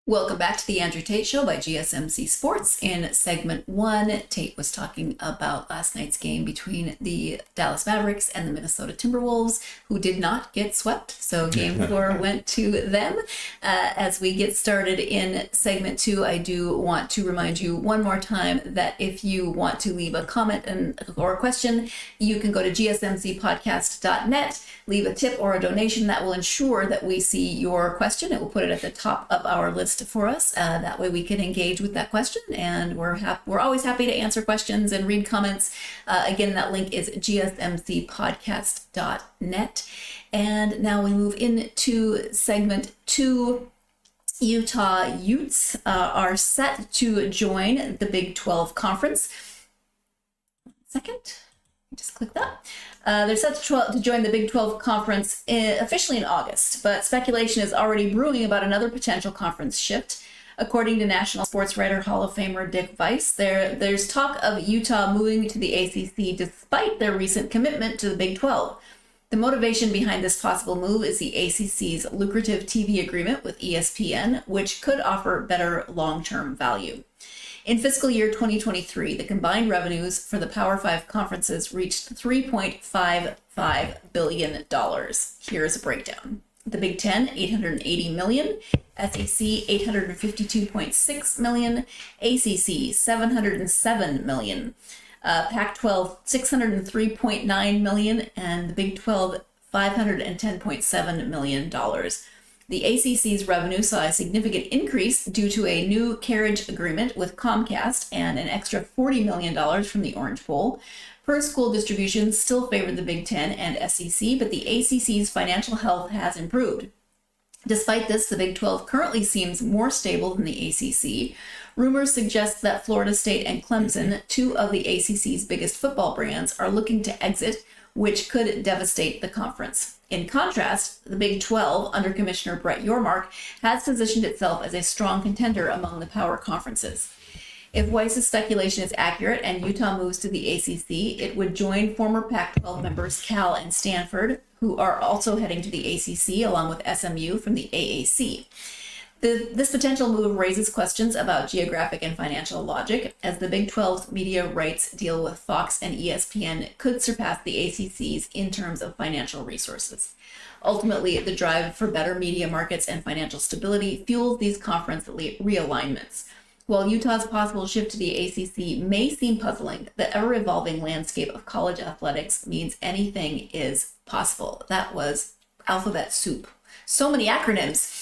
Welcome back to the Andrew Tate Show by GSMC Sports. In segment 1, Tate was talking about last night's game between the Dallas Mavericks and the Minnesota Timberwolves, who did not get swept. So game 4 went to them. As we get started in segment 2, I do want to remind you one more time that if you want to leave a comment or a question, you can go to GSMCPodcast.net, leave a tip or a donation that will ensure that we see your question. It will put it at the top of our list for us. That way we can engage with that question, and we're always happy to answer questions and read comments. Again, that link is gsmcpodcast.net. And now we move into segment 2. Utah Utes are set to join the Big 12 Conference. Second, just click that. They're set to join the Big 12 Conference officially in August, but speculation is already brewing about another potential conference shift. According to National Sports Writer Hall of Famer Dick Weiss, there's talk of Utah moving to the ACC despite their recent commitment to the Big 12. The motivation behind this possible move is the ACC's lucrative TV agreement with ESPN, which could offer better long-term value. In fiscal year 2023, the combined revenues for the Power 5 conferences reached $3.55 billion. Here's a breakdown. The Big Ten, $880 million, SEC, $852.6 million, ACC, $707 million, Pac-12, $603.9 million, and the Big 12, $510.7 million. The ACC's revenue saw a significant increase due to a new carriage agreement with Comcast and an extra $40 million from the Orange Bowl. Per-school distributions still favored the Big Ten and SEC, but the ACC's financial health has improved. Despite this, the Big 12 currently seems more stable than the ACC. Rumors suggest that Florida State and Clemson, two of the ACC's biggest football brands, are looking to exit, which could devastate the conference. In contrast, the Big 12, under Commissioner Brett Yormark, has positioned itself as a strong contender among the power conferences. If Weiss's speculation is accurate and Utah moves to the ACC, it would join former Pac-12 members Cal and Stanford, who are also heading to the ACC, along with SMU from the AAC. This potential move raises questions about geographic and financial logic, as the Big 12's media rights deal with Fox and ESPN could surpass the ACC's in terms of financial resources. Ultimately, the drive for better media markets and financial stability fuels these conference realignments. While Utah's possible shift to the ACC may seem puzzling, the ever-evolving landscape of college athletics means anything is possible. That was alphabet soup. So many acronyms.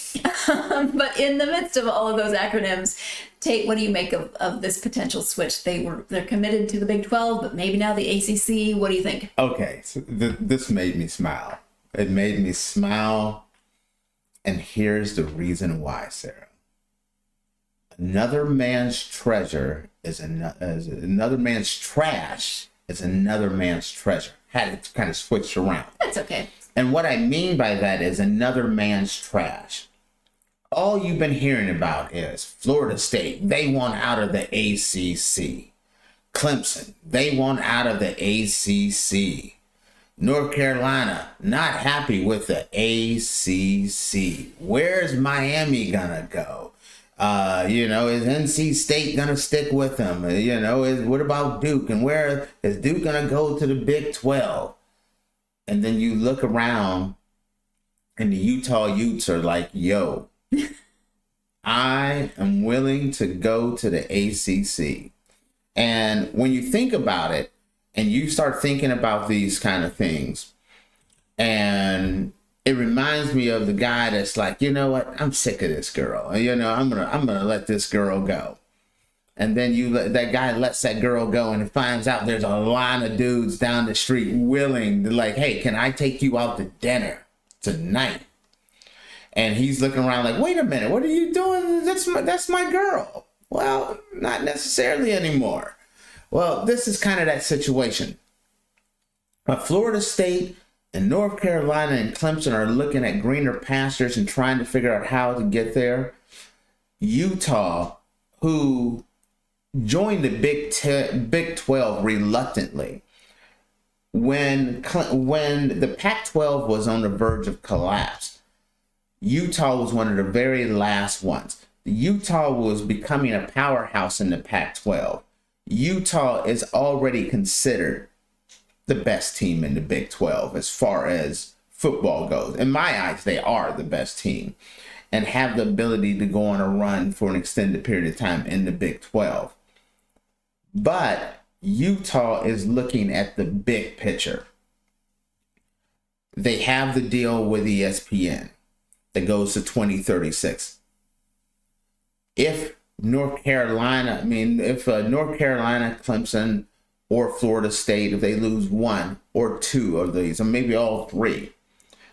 But in the midst of all of those acronyms, Tate, what do you make of this potential switch? They're committed to the Big 12, but maybe now the ACC. What do you think? Okay, so this made me smile. It made me smile, and here's the reason why, Sarah. Another man's treasure is another man's trash is another man's treasure. Had it kind of switched around. That's okay. And what I mean by that is another man's trash. All you've been hearing about is Florida State, they want out of the ACC. Clemson, they want out of the ACC. North Carolina, not happy with the ACC. Where's Miami gonna go? Is NC State gonna stick with them? What about Duke? And where is Duke gonna go to the Big 12? And then you look around and the Utah Utes are like, yo, I am willing to go to the ACC. And when you think about it and you start thinking about these kind of things, and it reminds me of the guy that's like, you know what, I'm sick of this girl. I'm gonna let this girl go. And then that guy lets that girl go and finds out there's a line of dudes down the street willing to like, hey, can I take you out to dinner tonight? And he's looking around like, wait a minute, what are you doing? That's my girl. Well, not necessarily anymore. Well, this is kind of that situation. But Florida State and North Carolina and Clemson are looking at greener pastures and trying to figure out how to get there. Utah, who joined the Big 12 reluctantly, when the Pac-12 was on the verge of collapse, Utah was one of the very last ones. Utah was becoming a powerhouse in the Pac-12. Utah is already considered the best team in the Big 12 as far as football goes. In my eyes, they are the best team and have the ability to go on a run for an extended period of time in the Big 12. But Utah is looking at the big picture. They have the deal with ESPN that goes to 2036. If North Carolina, Clemson, or Florida State, if they lose one or two of these, or maybe all three,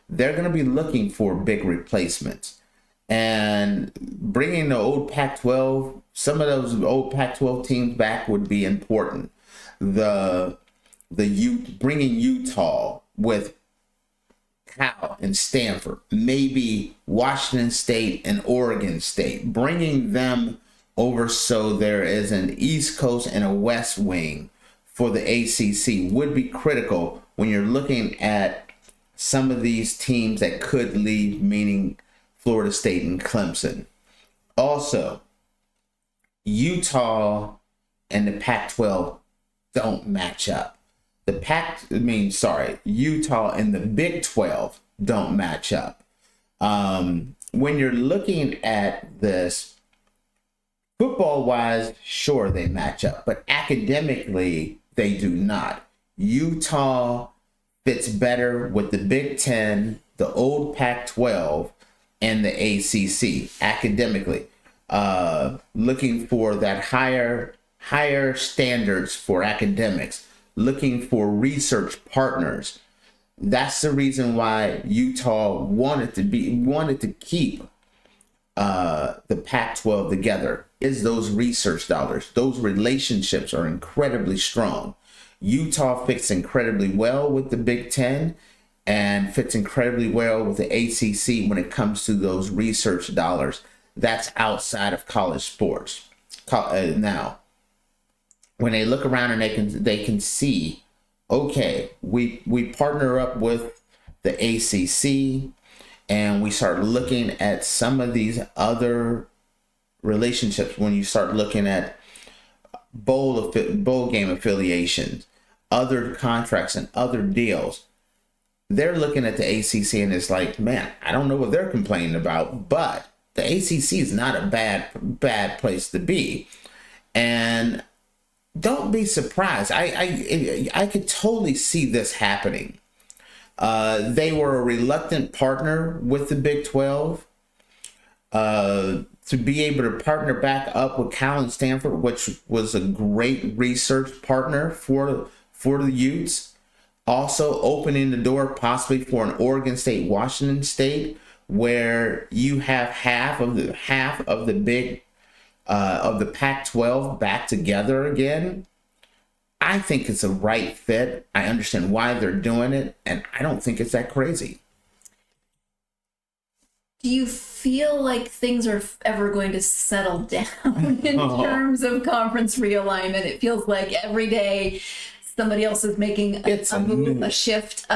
they're going to be looking for big replacements. And bringing the old Pac-12, some of those old Pac-12 teams back would be important. Bringing Utah with Cal and Stanford, maybe Washington State and Oregon State, bringing them over so there is an East Coast and a West wing for the ACC would be critical when you're looking at some of these teams that could leave, meaning Florida State and Clemson. Also, Utah and the Pac-12 don't match up. Utah and the Big 12 don't match up. When you're looking at this, football-wise, sure, they match up, but academically, they do not. Utah fits better with the Big 10, the old Pac-12, and the ACC academically. Looking for that higher standards for academics, looking for research partners. That's the reason why Utah wanted to keep the Pac-12 together, is those research dollars. Those relationships are incredibly strong. Utah fits incredibly well with the Big Ten and fits incredibly well with the ACC when it comes to those research dollars. That's outside of college sports. Now, when they look around and they can see, okay, we partner up with the ACC, and we start looking at some of these other relationships. When you start looking at bowl game affiliations, other contracts, and other deals, they're looking at the ACC and it's like, man, I don't know what they're complaining about, but the ACC is not a bad place to be. And don't be surprised. I could totally see this happening. They were a reluctant partner with the Big 12. To be able to partner back up with Cal and Stanford, which was a great research partner for the Utes. Also opening the door possibly for an Oregon State, Washington State, where you have half of the Pac-12 back together again. I think it's a right fit. I understand why they're doing it, and I don't think it's that crazy. Do you feel like things are ever going to settle down in terms of conference realignment? It feels like every day somebody else is making a shift.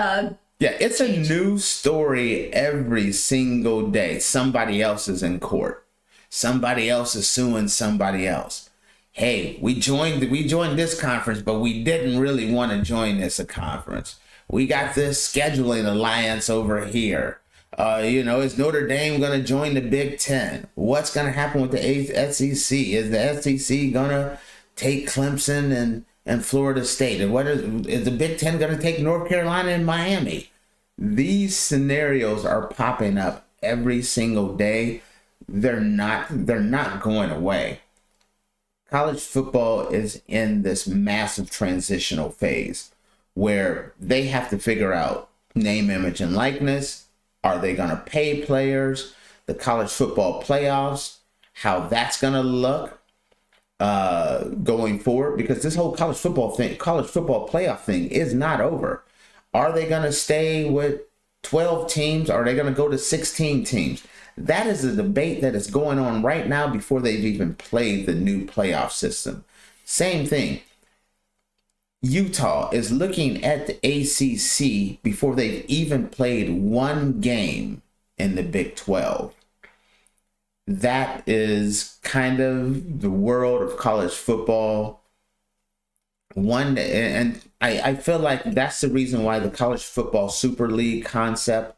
It's a new story every single day. Somebody else is in court. Somebody else is suing somebody else. Hey, we joined this conference, but we didn't really want to join this conference. We got this scheduling alliance over here. Is Notre Dame going to join the Big Ten? What's going to happen with the SEC? Is the SEC going to take Clemson and Florida State? And is the Big Ten going to take North Carolina and Miami? These scenarios are popping up every single day. They're not going away. College football is in this massive transitional phase where they have to figure out name, image, and likeness. Are they going to pay players? The college football playoffs, how that's going to look going forward, because this whole college football playoff thing is not over. Are they going to stay with 12 teams? Are they going to go to 16 teams? That is a debate that is going on right now before they've even played the new playoff system. Same thing. Utah is looking at the ACC before they've even played one game in the Big 12. that is kind of the world of college football. And I feel like that's the reason why the college football super league concept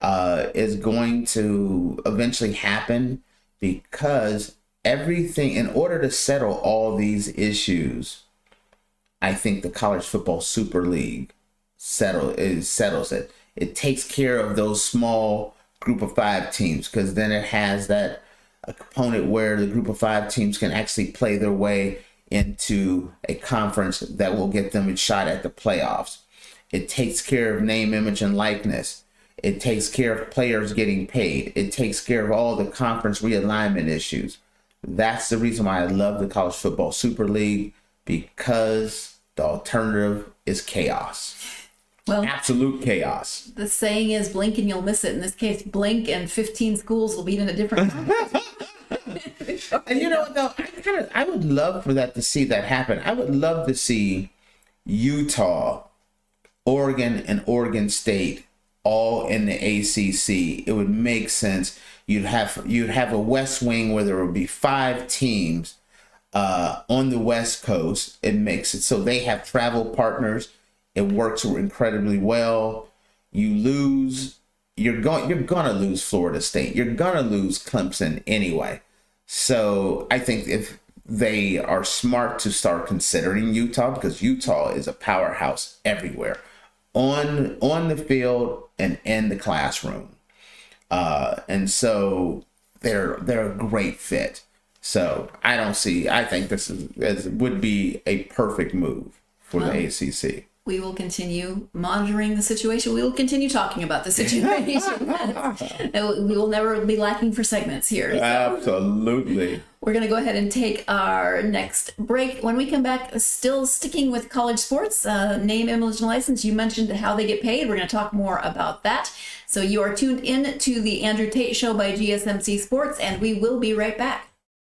is going to eventually happen, because everything, in order to settle all these issues, I think the college football super league settles it. It takes care of those small group of 5 teams, because then it has that a component where the group of 5 teams can actually play their way into a conference that will get them a shot at the playoffs. It takes care of name, image, and likeness. It takes care of players getting paid. It takes care of all the conference realignment issues. That's the reason why I love the college football super league, because the alternative is chaos. Well, absolute chaos. The saying is blink and you'll miss it. In this case, blink and 15 schools will be in a different conference. And you know what, though? I would love for that, to see that happen. I would love to see Utah, Oregon, and Oregon State all in the ACC. It would make sense. You'd have a West Wing where there would be 5 teams on the West Coast. It makes it so they have travel partners. It works incredibly well. You're gonna lose Florida State. You're gonna lose Clemson anyway. So I think if they are smart to start considering Utah, because Utah is a powerhouse everywhere, on the field and in the classroom, and so they're a great fit. So I think this would be a perfect move for the ACC. We will continue monitoring the situation. We will continue talking about the situation. We will never be lacking for segments here. So absolutely. We're going to go ahead and take our next break. When we come back, still sticking with college sports, name, image, and license. You mentioned how they get paid. We're going to talk more about that. So you are tuned in to the Andrew Tate Show by GSMC Sports, and we will be right back.